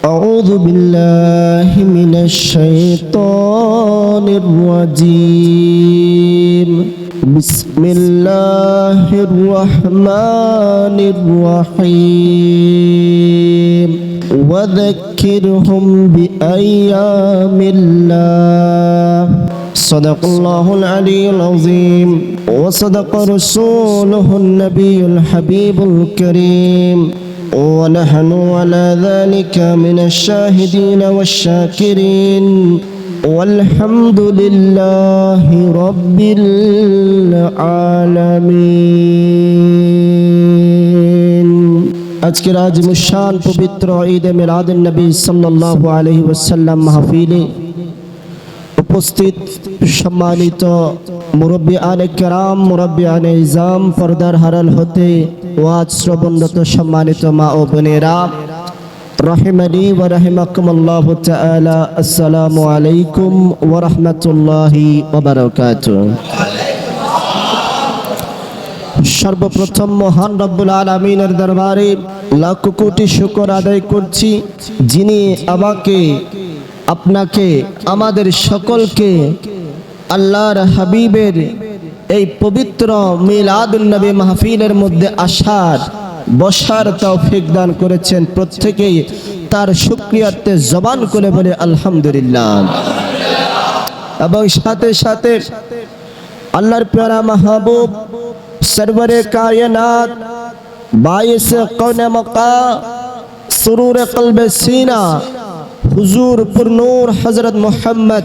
أعوذ بالله من الشيطان الرجيم بسم الله الرحمن الرحيم وذكرهم بأيام الله صدق الله العلي العظيم وصدق رسوله النبي الحبيب الكريم ونحن على ذلك من الشاهدين والشاكرين والحمد لله رب العالمين আজকের আজ মুশান পবিত্র ঈদে মিলাদুন নবী সাল্লাল্লাহু আলাইহি ওয়াসাল্লাম মাহফিলে উপস্থিত সম্মানিত মুরব্বি আলে কেরাম মুরব্বি আলে ইজাম পর্দার হারাল হতে ওয়াজ শ্রবণরত সম্মানিত মা ও বোনেরা রহিমানি ওয়া রাহিমাকুমুল্লাহু তাআলা আসসালামু আলাইকুম ওয়া রাহমাতুল্লাহি ওয়া বারাকাতুহু। সর্বপ্রথম মহান রব্বুল আলামিনের দরবারে লাখ কোটি শুকর আদায় করছি, যিনি আমাকে আপনাকে আমাদের সকলকে আল্লাহর হাবিবের এই পবিত্র মিলাদুন নবী মাহফিলের মধ্যে আসার বসার তৌফিক দান করেছেন। প্রত্যেকেই তার শুকরিয়াতে জবান করে বলে আলহামদুলিল্লাহ। এবং সাথে সাথে আল্লাহর প্যারা মাহবুব সরওয়ারে কায়নাত বায়েসে কৌনে মক্কা সুরুরে কলবে সিনা হুজুর পুরনূর হযরত মুহাম্মদ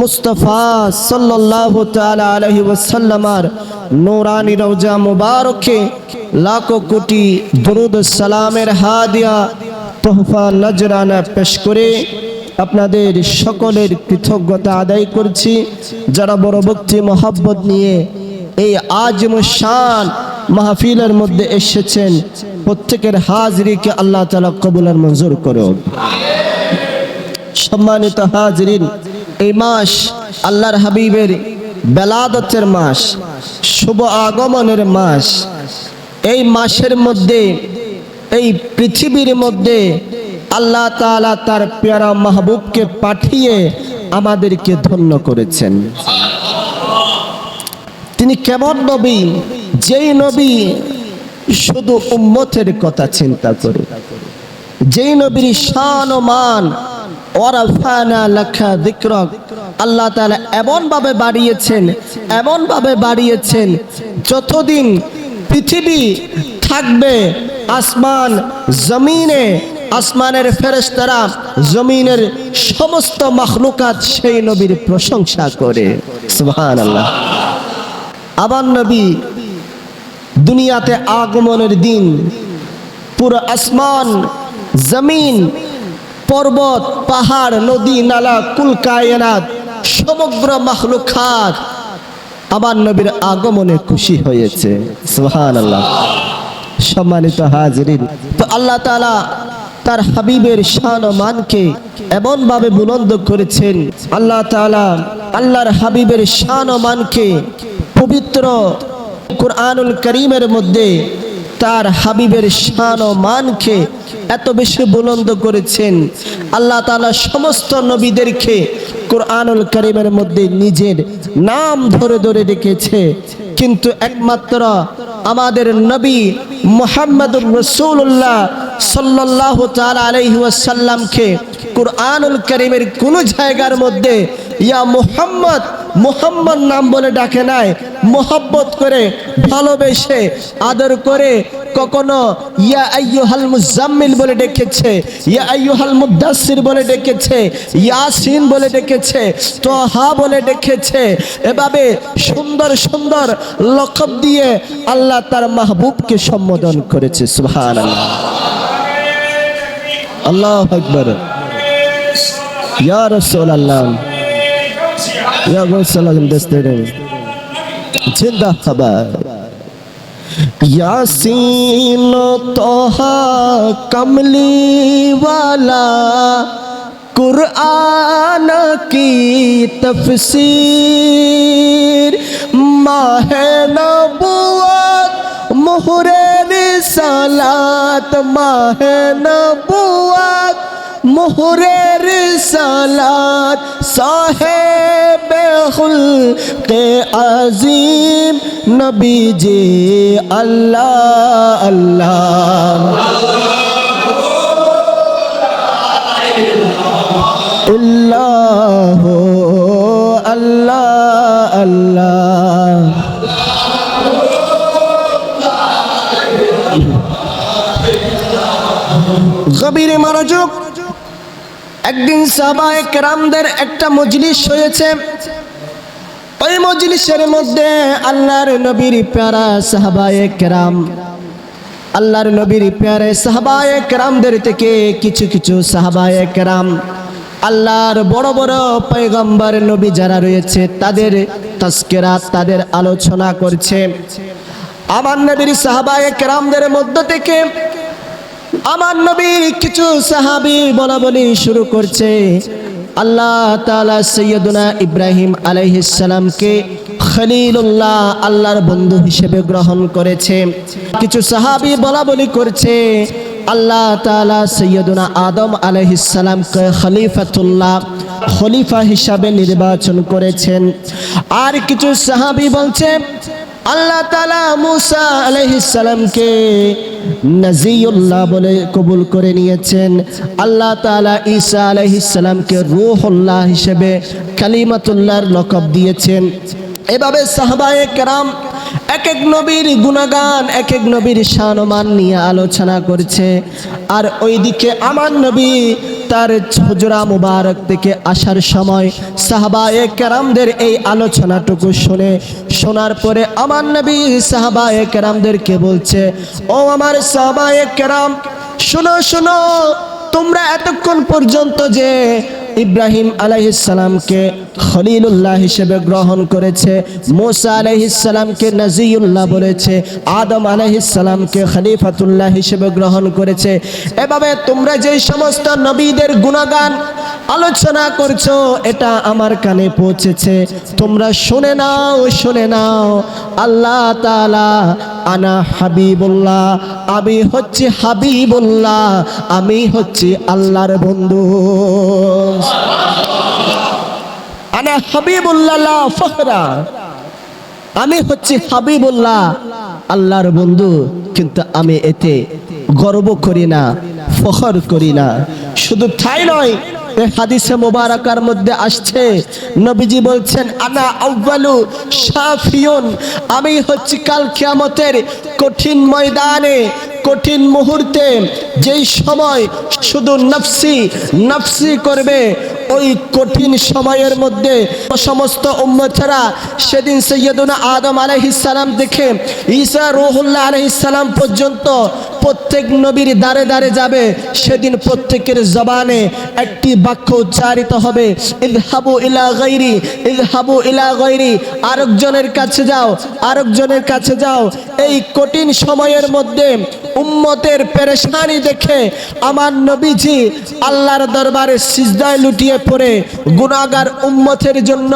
মুস্তাফা সাল্লাল্লাহু তাআলা আলাইহি ওয়াসাল্লামের নূরানি রওজা মুবারকে লাখো কোটি দরুদ ও সালামের হাদিয়া তোহফা নজরানা পেশ করে আপনাদের সকলের কৃতজ্ঞতা আদায় করছি, যারা বড় ভক্তি মহব্বত নিয়ে এই আজম শান মাহফিলের মধ্যে এসেছেন। প্রত্যেকের হাজিরিকে আল্লাহ তাআলা কবুল আর মঞ্জুর করুন। সম্মানিত হাজিরিন, এই মাস আল্লাহর হাবিবের বেলাদতের মাস, শুভ আগমনের মাস। এই মাসের মধ্যে এই পৃথিবীর মধ্যে আল্লাহ তাআলা তার প্যারা মাহবুবকে পাঠিয়ে আমাদেরকে ধন্য করেছেন। তিনি কেমন নবী? যেই নবী শুধু উম্মতের কথা চিন্তা করে, যেই নবীর শান ও মান ওয়ারাফানা লাকা যিকরাক আল্লাহ তাআলা এমন ভাবে বাড়িয়েছেন যতদিন পৃথিবী থাকবে, আসমান জমিনে, আসমানের ফেরেশতারা, জমিনের সমস্ত মাখলুকাত সেই নবীর প্রশংসা করে। সুবহানাল্লাহ। আবার নবী দুনিয়াতে আগমনের দিন পুরো আসমান জমিন পর্বত পাহাড় নদী নালা কুল কায়নাত সমগ্র মাখলুকাত আমার নবীর আগমনে খুশি হয়েছে। সুবহানাল্লাহ। সম্মানিত হাজিরিন, তো আল্লাহ তাআলা তার হাবিবের শান ও মানকে এমন ভাবে বুলন্দ করেছেন। আল্লাহ তাআলা আল্লাহর হাবিবের শান ও মানকে পবিত্র কুরআনুল কারীমের মধ্যে তার হাবিবের শান ও মানকে এত বেশি বুলন্দ করেছেন। আল্লাহ তাআলা সমস্ত নবীদেরকে কুরআনুল কারীমের মধ্যে নিজের নাম ধরে ধরে রেখেছে, কিন্তু একমাত্র আমাদের নবী মুহাম্মদুর রাসূলুল্লাহ সাল্লাল্লাহু তাআলা আলাইহি ওয়াসাল্লামকে কুরআনুল কারীমের কোন জায়গার মধ্যে ইয়া মুহাম্মদ মুহাম্মদ নাম বলে ডাকে নাই। মোহাব্বত করে, ভালোবেসে, আদর করে কখনো ইয়া আইয়ুহাল মুজাম্মিল বলে ডেকেছে, ইয়া আইয়ুহাল মুদাসসির বলে ডেকেছে, ইয়াসিন বলে ডেকেছে, তোহা বলে ডেকেছে। এভাবে সুন্দর সুন্দর লকব দিয়ে আল্লাহ তার মাহবুবকে সম্বোধন করেছে। সুবহানাল্লাহ। আল্লাহু আকবার। ইয়া রাসূলুল্লাহ ইয়া রাসূলুল্লাহ দস্তরে জিন্দা খবর यासीन तोहा कमली वाला कुरान की तफसीर माहे नबुवत मोहरे रिसालत माहे नबुवत মোহরের সালাত সাহেবে খুলকে আজিম নবীজি আল্লাহ আল্লাহ আল্লাহ আল্লাহ আল্লাহ। গভীর মনোযোগ। একদিন সাহাবায়ে কেরামদের একটা মজলিস হয়েছে। ওই মজলিসের মধ্যে আল্লাহর নবীর প্যারা সাহাবায়ে কেরাম, আল্লাহর নবীর প্যারে সাহাবায়ে কেরামদের থেকে কিছু কিছু সাহাবায়ে কেরাম আল্লাহর বড় বড় পয়গম্বর নবী যারা রয়েছে তাদের তাজকিরাত, তাদের আলোচনা করছে। আমার নবীর সাহাবায়ে কেরামদের মধ্য থেকে আমার নবীর কিছু সাহাবী বলা বলি শুরু করছে। আল্লাহ তাআলা সাইয়্যিদুনা ইব্রাহিম আলাইহিস সালামকে খলিলুল্লাহ, আল্লাহর বন্ধু হিসেবে গ্রহণ করেছে। কিছু সাহাবী বলা বলি করছে আল্লাহ তাআলা সাইয়্যিদুনা আদম আলাইহিস সালামকে খলিফাতুল্লাহ, খলিফা হিসাবে নির্বাচন করেছেন। আর কিছু সাহাবী বলছে আল্লাহ তাআলা মুসা আলাইহিস সালামকে নজিউল্লাহ বলে কবুল করে নিয়েছেন। আল্লাহ তাআলা ঈসা আলাইহিস সালামকে রূহুল্লাহ হিসেবে কালিমাতুল্লাহর লকব দিয়েছেন। এভাবে সাহাবায়ে কেরাম এক এক নবীর গুণগান, এক এক নবীর শানমান নিয়ে আলোচনা করছে। আর ওইদিকে আমার নবী তার হুজরা মুবারক থেকে আসার সময় সাহাবায়ে কেরামদের এই আলোচনাটুকু শোনার পরে আমার নবী সাহাবায়ে কেরামদেরকে বলছে, ও আমার সাহাবায়ে কেরাম, শোনো শোনো, তোমরা এতক্ষণ পর্যন্ত যে ইব্রাহিম আলাইহিস সালামকে খলিলুল্লাহ হিসেবে গ্রহণ করেছে, মুসা আলাইহিস সালামকে নজিউল্লাহ বলেছে, আদম আলাইহিস সালামকে খলিফাতুল্লাহ হিসেবে গ্রহণ করেছে, এভাবে তোমরা যে সমস্ত নবীদের গুণগান আলোচনা করছো এটা আমার কানে পৌঁছেছে। তোমরা শুনে নাও, শুনে নাও। আল্লাহ তাআলা আনা হাবিবুল্লাহ, আমি হচ্ছি হাবিবুল্লাহ, আমি হচ্ছি আল্লাহর বন্ধু। আনা হাবিবুল্লাহ লা ফখরা, আমি হচ্ছি হাবিবুল্লাহ, আল্লাহর বন্ধু, কিন্তু আমি এতে গর্ব করি না, ফখর করি না। শুধু তাই নয়, এই হাদিসে মুবারাকার মধ্যে আসছে নবীজি বলছেন আনা আউয়ালু শাফিউন, আমি হচ্ছি কাল কিয়ামতের কঠিন ময়দানে, কঠিন মুহূর্তে, যেই সময় শুধু নফসি নফসি করবে, ওই কঠিন সময়ের মধ্যে সমস্ত উম্মতেরা সেদিন সাইয়্যিদুনা আদম আলাইহিস সালাম থেকে ঈসা রূহুল্লাহ আলাইহিস সালাম পর্যন্ত প্রত্যেক নবীর দ্বারে দ্বারে যাবে। সেদিন প্রত্যেকের জবানে একটি বাক্য উচ্চারিত হবে, ইযহাবু ইলা গায়রি, ইযহাবু ইলা গায়রি, আরেকজনের কাছে যাও, আরেকজনের কাছে যাও। এই কঠিন সময়ের মধ্যে উম্মতের পেরেশানি দেখে আমার নবীজি আল্লাহর দরবারে সিজদায় লুটিয়ে পড়ে গুনাহগার উম্মতের জন্য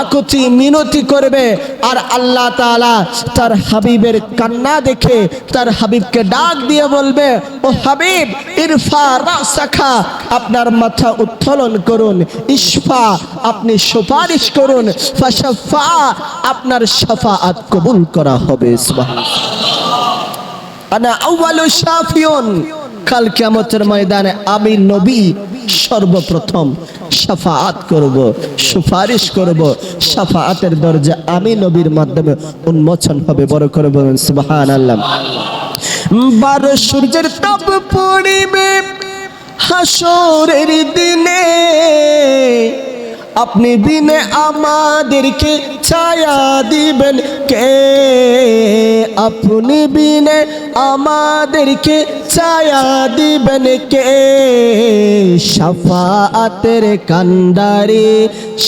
আকুতি মিনতি করবে। আর আল্লাহ তাআলা তার হাবিবের কান্না দেখে তার হাবিবকে ডাক দিয়ে বলবে, ও হাবিব, ইরফা রাসাখা, আপনার মাথা উত্তোলন করুন, ইশফা, আপনি সুপারিশ করুন, ফাশফা, আপনার শাফাআত কবুল করা হবে। সুবহানাল্লাহ। আনা আউয়ালু শাফিউন, কাল কিয়ামতের ময়দানে আমি নবী সর্বপ্রথম শাফাআত করব, সুপারিশ করব। শাফাআতের দরজা আমি নবীর মাধ্যমে উন্মোচন হবে। বড় করে বলুন সুবহানাল্লাহ। 12 সূর্যের তাপ পড়িবে হাসরের দিনে, আপনি বিনে আমাদেরকে ছায়া দিবেন কে, আপনি বিনে আমাদেরকে ছায়া দিবেন কে, শাফাআতের কান্ডারি,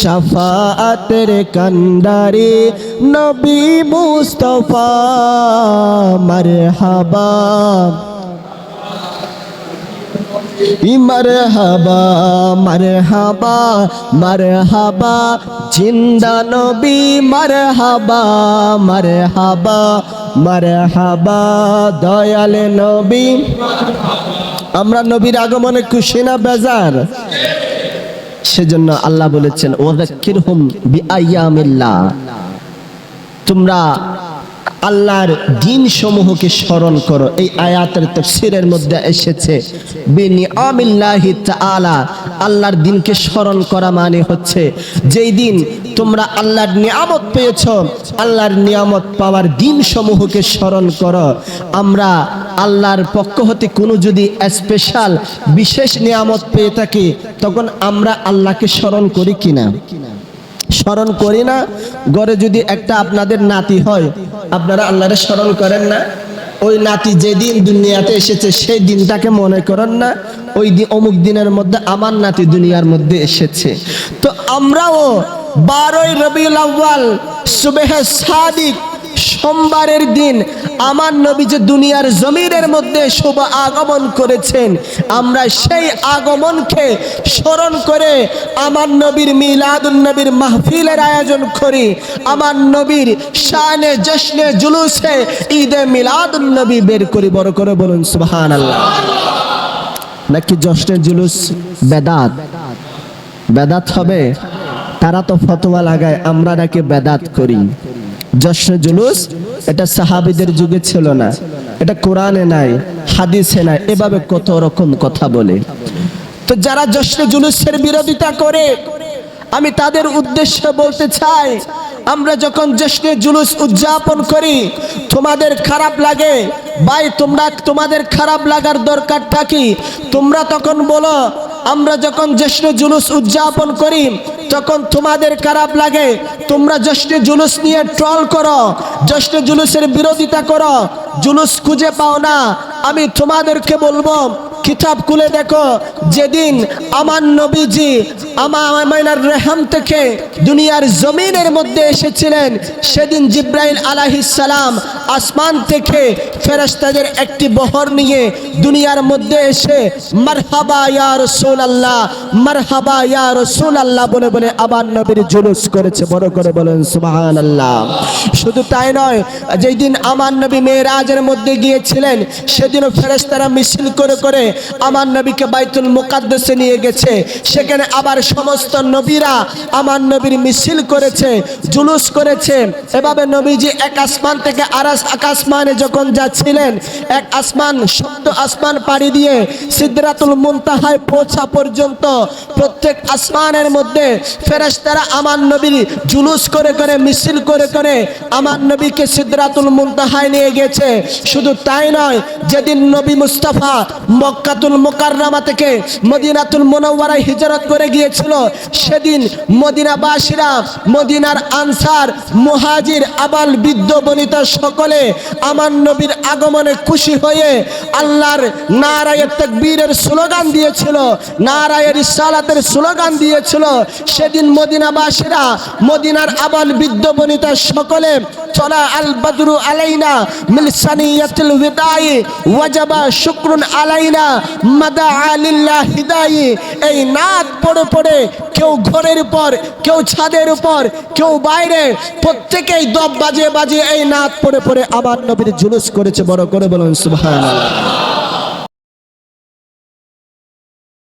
শাফাআতের কান্ডারি নবী মুস্তাফা, মারহাবা মারহাবা মারহাবা মারহাবা, জিন্দা নবী মারহাবা মারহাবা মারহাবা, দয়াল নবী আমরা নবীর আগমনে খুশি না বেজার? সেজন্য আল্লাহ বলেছেন ওয়াযাক্কিরহুম বিআইয়ামিল্লাহ, তোমরা আল্লাহর দিন সমূহকে স্মরণ করো। এই আয়াতের তাফসীরের মধ্যে এসেছে বিনিআমিল্লাহি তাআলা, আল্লাহর দিনকে স্মরণ করা মানে হচ্ছে যেই দিন তোমরা আল্লাহর নিয়ামত পেয়েছো, আল্লাহর নিয়ামত পাওয়ার দিন সমূহকে স্মরণ করো। আমরা আল্লাহর পক্ষ হতে কোনো যদি স্পেশাল বিশেষ নিয়ামত পেয়ে থাকি, তখন আমরা আল্লাহকে স্মরণ করি কিনা? স্মরণ করি না? ঘরে যদি একটা আপনাদের নাতি হয়, আপনারা আল্লাহরে স্মরণ করেন না? ওই নাতি যেদিন দুনিয়াতে এসেছে সেই দিনটাকে মনে করেন না? ওই দিন অমুক দিনের মধ্যে আমার নাতি দুনিয়ার মধ্যে এসেছে। তো আমরাও 12ই রবিউল আউয়াল সুবহে সাদিক সোমবারের দিন আমার নবী যে দুনিয়ার জমিনের মধ্যে শুভ আগমন করেছেন, আমরা সেই আগমনকে স্মরণ করে আমার নবীর মিলাদুন নবীর মাহফিলের আয়োজন করি। আমার নবীর শানে জশ্নে জুলুসে ঈদে মিলাদুন নবী বের করি। বড় করে বলুন সুবহানাল্লাহ। নাকি জশ্নে জুলুস বেদাত? বেদাত হবে? তারা তো ফতোয়া লাগায়, আমরা নাকি বেদাত করি। জশ্নে জুলুস এটা সাহাবীদের যুগে ছিল না, এটা কোরআনে নাই, হাদিসে নাই, এভাবে কত রকম কথা বলে। তো যারা জশ্নে জুলুসের বিরোধিতা করে, আমি তাদের উদ্দেশ্যে বলতে চাই, আমরা যখন জশ্নে জুলুস উদযাপন করি তোমাদের খারাপ লাগে, ভাই তোমাদের খারাপ লাগার দরকারটা কি? তোমরা তখন বলো আমরা যখন জশ্নে জুলুস উদযাপন করি তখন তোমাদের খারাপ লাগে, তোমরা জশ্নে জুলুস নিয়ে ট্রল করো, জশ্নে জুলুসের বিরোধিতা করো, জুলুস খুঁজে পাও না। আমি তোমাদেরকে বলবো কিতাব খুলে দেখো, যেদিন আমার নবীজি আমিনার রেহম থেকে দুনিয়ার জমিনের মধ্যে এসেছিলেন, সেদিন জিব্রাইল আলাইহিস সালাম আসমান থেকে ফেরেশতাদের একটি বহর নিয়ে দুনিয়ার মধ্যে এসে মারহাবা ইয়া রাসূলুল্লাহ, মারহাবা ইয়া রাসূলুল্লাহ বলে বলে আমার নবীর জুলুস করেছে। বড় করে বলেন সুবহানাল্লাহ। শুধু তাই নয়, যেই দিন আমার নবী মেরাজের মধ্যে গিয়েছিলেন, সেদিনও ফেরেশতারা মিছিল করে করে আমার নবীকে বাইতুল মুকাদ্দাসে নিয়ে গেছে। সেখানে আবার সমস্ত নবীরা আমার নবীর মিছিল করেছে, জুলুস করেছে। এভাবে নবীজি এক আসমান থেকে আর এক আসমানে যখন যাচ্ছিলেন, এক আসমান সপ্ত আসমান পাড়ি দিয়ে সিদরাতুল মুনতাহায় পৌঁছা পর্যন্ত প্রত্যেক আসমানের মধ্যে ফেরেশতারা আমার নবীর জুলুস করে করে মিছিল করে করে আমার নবীকে সিদরাতুল মুনতাহায় নিয়ে গেছে। শুধু তাই নয়, যেদিন নবী মুস্তাফা মক্কাতুল মুকাররমা থেকে মদিনাতুল মুনাওয়ারায় হিজরত করে গিয়েছিল, সেদিন মদিনাবাসীরা, মদিনার আনসার, মুহাজির, আবাল বৃদ্ধ বনিতা সকলে আমার নবীর আগমনে খুশি হয়ে আল্লাহর নারায়ে তাকবীরের স্লোগান দিয়েছিল, নারায়ে রিসালাতের স্লোগান দিয়েছিল। সেদিন মদিনাবাসীরা, মদিনার আবাল বৃদ্ধ বনিতা সকলে চলা আল বদরু আলাইনা মিন সানিয়াতিল ওয়াদাই ওয়াজাবা শুকরুন আলাইনা মাদা আলিল্লাহ হিদাই, এই নাত পড়ে পড়ে কেউ ঘরের উপর, কেউ ছাদের উপর, কেউ বাইরে, প্রত্যেকেই দব বাজিয়ে বাজিয়ে এই নাত পড়ে পড়ে আমার নবীর জুলুস করেছে। বড় করে বলুন সুবহানাল্লাহ।